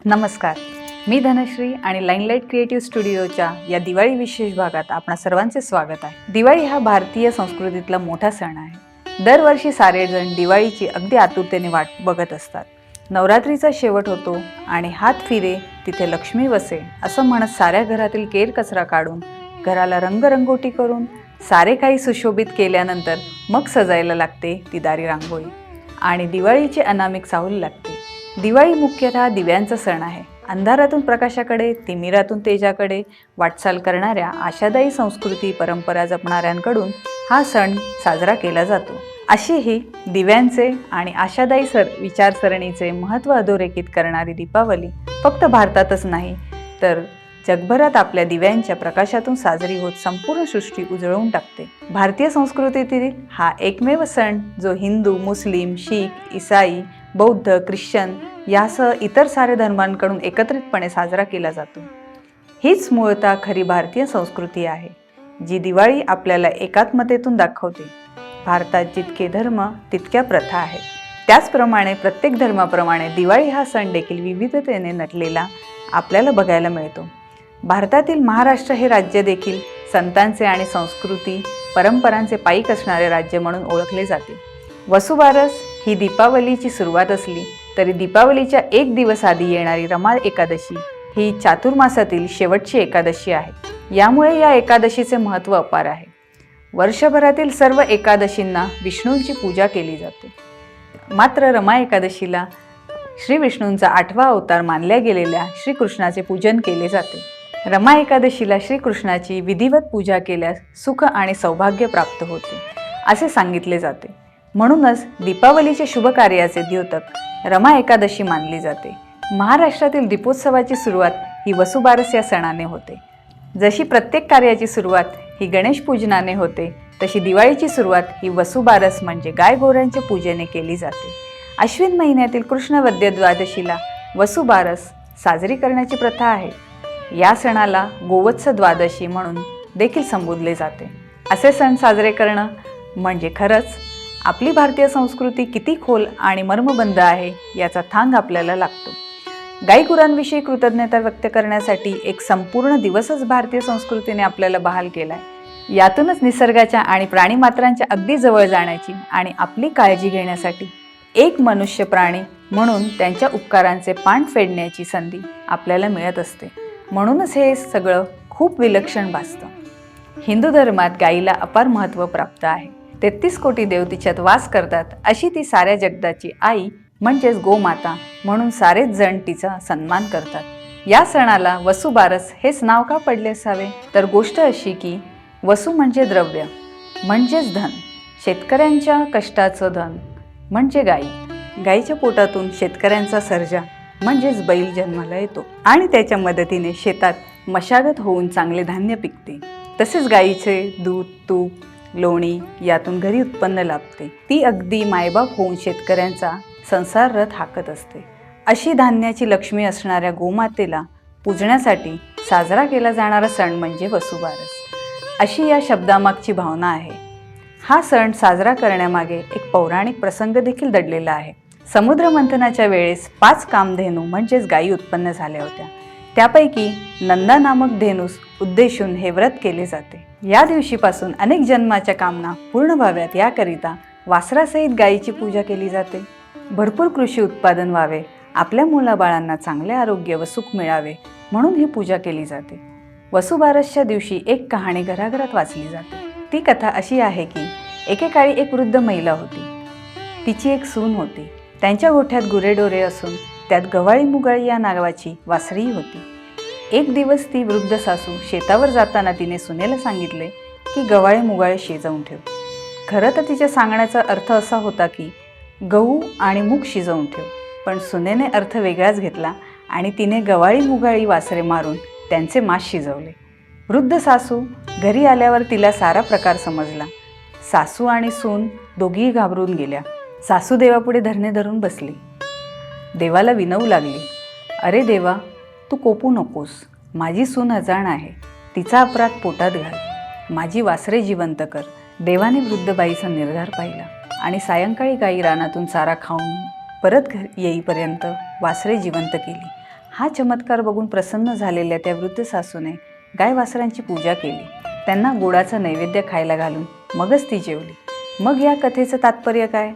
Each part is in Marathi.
नमस्कार, मी धनश्री आणि लाईनलाईट क्रिएटिव्ह स्टुडिओच्या या दिवाळी विशेष भागात आपणा सर्वांचे स्वागत आहे। दिवाळी हा भारतीय संस्कृतीतला मोठा सण आहे। दरवर्षी सारेजण दिवाळीची अगदी आतुरतेने वाट बघत असतात। नवरात्रीचा शेवट होतो आणि हात फिरे तिथे लक्ष्मी वसे असं म्हणत साऱ्या घरातील केर कचरा काढून घराला रंगरंगोटी करून सारे काही सुशोभित केल्यानंतर मग सजायला लागते ती दारी रांगोळी आणि दिवाळीची अनामिक चाहूल लागते। दिवाळी मुख्यतः दिव्यांचा सण आहे। अंधारातून प्रकाशाकडे, तिमिरातून तेजाकडे वाटचाल करणाऱ्या आशादायी संस्कृती परंपरा जपणाऱ्यांकडून हा सण साजरा केला जातो। अशी ही दिव्यांचे आणि आशादायी विचारसरणीचे महत्त्व अधोरेखित करणारी दीपावली फक्त भारतातच नाही तर जगभरात आपल्या दिव्यांच्या प्रकाशातून साजरी होत संपूर्ण सृष्टी उजळवून टाकते। भारतीय संस्कृतीतील हा एकमेव सण जो हिंदू, मुस्लिम, शीख, ईसाई, बौद्ध, ख्रिश्चन यासह इतर सारे धर्मांकडून एकत्रितपणे साजरा केला जातो। हीच मूळतः खरी भारतीय संस्कृती आहे जी दिवाळी आपल्याला एकात्मतेतून दाखवते। भारतात जितके धर्म तितक्या प्रथा आहेत, त्याचप्रमाणे प्रत्येक धर्माप्रमाणे दिवाळी हा सण देखील विविधतेने नटलेला आपल्याला बघायला मिळतो। भारतातील महाराष्ट्र हे राज्य देखील संतांचे आणि संस्कृती परंपरांचे पाईक असणारे राज्य म्हणून ओळखले जाते। वसुबारस ही दीपावलीची सुरुवात असली तरी दीपावलीच्या एक दिवस आधी येणारी रमा एकादशी ही चातुर्मासातील शेवटची एकादशी आहे। यामुळे या एकादशीचे महत्त्व अपार आहे। वर्षभरातील सर्व एकादशींना विष्णूंची पूजा केली जाते, मात्र रमा एकादशीला श्री विष्णूंचा 8वा अवतार मानल्या गेलेल्या श्रीकृष्णाचे पूजन केले जाते। रमा एकादशीला श्रीकृष्णाची विधिवत पूजा केल्यास सुख आणि सौभाग्य प्राप्त होते असे सांगितले जाते। म्हणूनच दीपावलीचे शुभ कार्याचे द्योतक रमा एकादशी मानली जाते। महाराष्ट्रातील दीपोत्सवाची सुरुवात ही वसुबारस या सणाने होते। जशी प्रत्येक कार्याची सुरुवात ही गणेश पूजनाने होते, तशी दिवाळीची सुरुवात ही वसुबारस म्हणजे गायगोऱ्यांच्या पूजेने केली जाते। अश्विन महिन्यातील कृष्ण वद्य द्वादशीला वसुबारस साजरी करण्याची प्रथा आहे। या सणाला गोवत्स द्वादशी म्हणून देखील संबोधले जाते। असे सण साजरे करणं म्हणजे खरंच आपली भारतीय संस्कृती किती खोल आणि मर्मबंद आहे याचा थांग आपल्याला लागतो। गायीगुरांविषयी कृतज्ञता व्यक्त करण्यासाठी एक संपूर्ण दिवसच भारतीय संस्कृतीने आपल्याला बहाल केलाय। यातूनच निसर्गाच्या आणि प्राणीमात्रांच्या अगदी जवळ जाण्याची आणि आपली काळजी घेण्यासाठी एक मनुष्य प्राणी म्हणून त्यांच्या उपकारांचे पाण फेडण्याची संधी आपल्याला मिळत असते। म्हणूनच हे सगळं खूप विलक्षण भासतं। हिंदू धर्मात गायीला अपार महत्त्व प्राप्त आहे। 33 कोटी देव तिच्यात वास करतात अशी ती साऱ्या जगताची आई म्हणजेच गोमाता म्हणून सारेच जण तिचा सन्मान करतात। या सणाला वसुबारस हेच नाव का पडले असावे, तर गोष्ट अशी की वसु म्हणजे द्रव्य म्हणजेच धन, शेतकऱ्यांच्या कष्टाचं धन म्हणजे गायी, गायीच्या पोटातून शेतकऱ्यांचा सर्जा म्हणजेच बैल जन्माला येतो आणि त्याच्या मदतीने शेतात मशागत होऊन चांगले धान्य पिकते। तसेच गायीचे दूध, तूप, लोणी यातून घरी उत्पन्न लाभते। ती अगदी मायबाप होऊन शेतकऱ्यांचा संसार रथ हाकत असते। अशी धान्याची लक्ष्मी असणाऱ्या गोमातेला पूजण्यासाठी साजरा केला जाणारा सण म्हणजे वसुबारस अशी या शब्दामागची भावना आहे। हा सण साजरा करण्यामागे एक पौराणिक प्रसंग देखील दडलेला आहे। समुद्र मंथनाच्या वेळेस 5 कामधेनू म्हणजेच गायी उत्पन्न झाल्या होत्या। त्यापैकी नंदा नामक धेनूस उद्देशून हे व्रत केले जाते। या दिवशीपासून अनेक जन्माच्या कामना पूर्ण व्हाव्यात याकरिता वासरासहित गायीची पूजा केली जाते। भरपूर कृषी उत्पादन व्हावे, आपल्या मुलाबाळांना चांगले आरोग्य व सुख मिळावे म्हणून ही पूजा केली जाते। वसुबारसच्या दिवशी एक कहाणी घराघरात वाचली जाते। ती कथा अशी आहे की एकेकाळी एक वृद्ध महिला होती। तिची एक सून होती। त्यांच्या गोठ्यात गुरेढोरे असून त्यात गव्हाळी मुगाळी या नावाची वासरीही होती। एक दिवस ती वृद्ध सासू शेतावर जाताना तिने सुनेला सांगितले की गव्हाळी मुगाळी शिजवून ठेव। खरं तर तिच्या सांगण्याचा अर्थ असा होता की गहू आणि मूग शिजवून ठेव, पण सुनेने अर्थ वेगळाच घेतला आणि तिने गव्हाळी मुगाळी वासरे मारून त्यांचे मांस शिजवले। वृद्ध सासू घरी आल्यावर तिला सारा प्रकार समजला। सासू आणि सून दोघीही घाबरून गेल्या। सासू देवापुढे धरणे धरून बसली, देवाला विनवू लागली, अरे देवा, तू कोपू नकोस, माझी सून अजाण आहे, तिचा अपराध पोटात घाल, माझी वासरे जिवंत कर। देवाने वृद्ध बाईचा निर्धार पाहिला आणि सायंकाळी गाई रानातून चारा खाऊन परत येईपर्यंत वासरे जिवंत केली। हा चमत्कार बघून प्रसन्न झालेल्या त्या वृद्ध सासूने गाय वासरांची पूजा केली, त्यांना गोडाचा नैवेद्य खायला घालून मगच ती जेवली। मग या कथेचं तात्पर्य काय?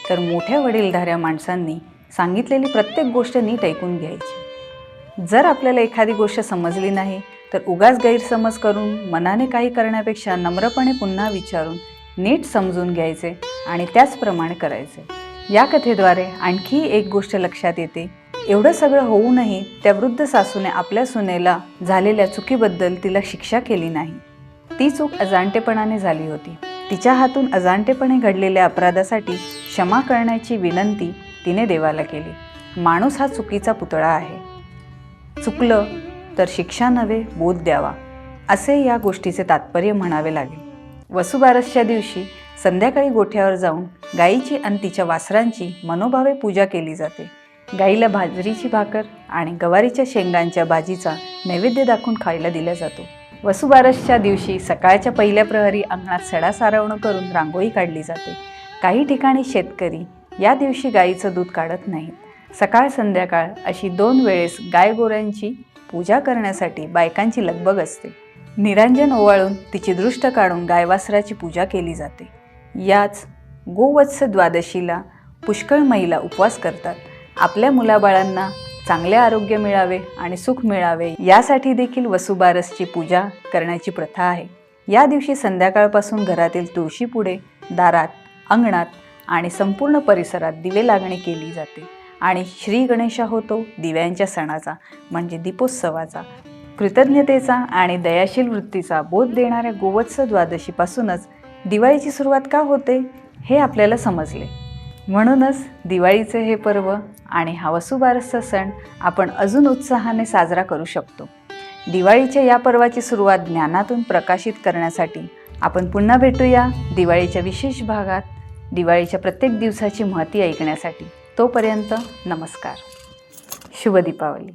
तर मोठ्या वडीलधाऱ्या माणसांनी सांगितलेली प्रत्येक गोष्ट नीट ऐकून घ्यायची। जर आपल्याला एखादी गोष्ट समजली नाही तर उगाच गैरसमज करून मनाने काही करण्यापेक्षा नम्रपणे पुन्हा विचारून नीट समजून घ्यायचे आणि त्याचप्रमाणे करायचे। या कथेद्वारे आणखी एक गोष्ट लक्षात येते, एवढं सगळं होऊनही त्या वृद्ध सासूने आपल्या सुनेला झालेल्या चुकीबद्दल तिला शिक्षा केली नाही। ती चूक अजाणतेपणाने झाली होती। तिच्या हातून अजाणतेपणे घडलेल्या अपराधासाठी क्षमा करण्याची विनंती तिने देवाला केली। माणूस हा चुकीचा पुतळा आहे, चुकलं तर शिक्षा नव्हे बोध द्यावा, असे या गोष्टीचे तात्पर्य म्हणावे लागेल। वसुबारसच्या दिवशी संध्याकाळी गोठ्यावर जाऊन गायीची आणि तिच्या वासरांची मनोभावे पूजा केली जाते। गाईला बाजरीची भाकर आणि गवारीच्या शेंगांच्या भाजीचा नैवेद्य दाखवून खायला दिला जातो। वसुबारसच्या दिवशी सकाळच्या पहिल्या प्रहरी अंगणात सडा सारवणं करून रांगोळी काढली जाते। काही ठिकाणी शेतकरी या दिवशी गाईचं दूध काढत नाहीत। सकाळ संध्याकाळ अशी 2 वेळेस गाय गोऱ्यांची पूजा करण्यासाठी बायकांची लगबग असते। निरांजन ओवाळून तिची दृष्ट काढून गायवासराची पूजा केली जाते। याच गोवत्स द्वादशीला पुष्कळ महिला उपवास करतात। आपल्या मुलाबाळांना चांगले आरोग्य मिळावे आणि सुख मिळावे यासाठी देखील वसुबारसची पूजा करण्याची प्रथा आहे। या दिवशी संध्याकाळपासून घरातील तुळशीपुढे, दारात, अंगणात आणि संपूर्ण परिसरात दिवे लागणे केली जाते आणि श्री गणेशा होतो दिव्यांच्या सणाचा म्हणजे दीपोत्सवाचा, कृतज्ञतेचा आणि दयाशील वृत्तीचा बोध देणाऱ्या गोवत्स द्वादशीपासूनच दिवाळीची सुरुवात का होते हे आपल्याला समजले। म्हणूनच दिवाळीचे हे पर्व आणि हा वसुबारसचा सण आपण अजून उत्साहाने साजरा करू शकतो। दिवाळीच्या या पर्वाची सुरुवात ज्ञानातून प्रकाशित करण्यासाठी आपण पुन्हा भेटूया दिवाळीच्या विशेष भागात, दिवाळीच्या प्रत्येक दिवसाची महती ऐकण्यासाठी। तोपर्यंत नमस्कार, शुभ दीपावली।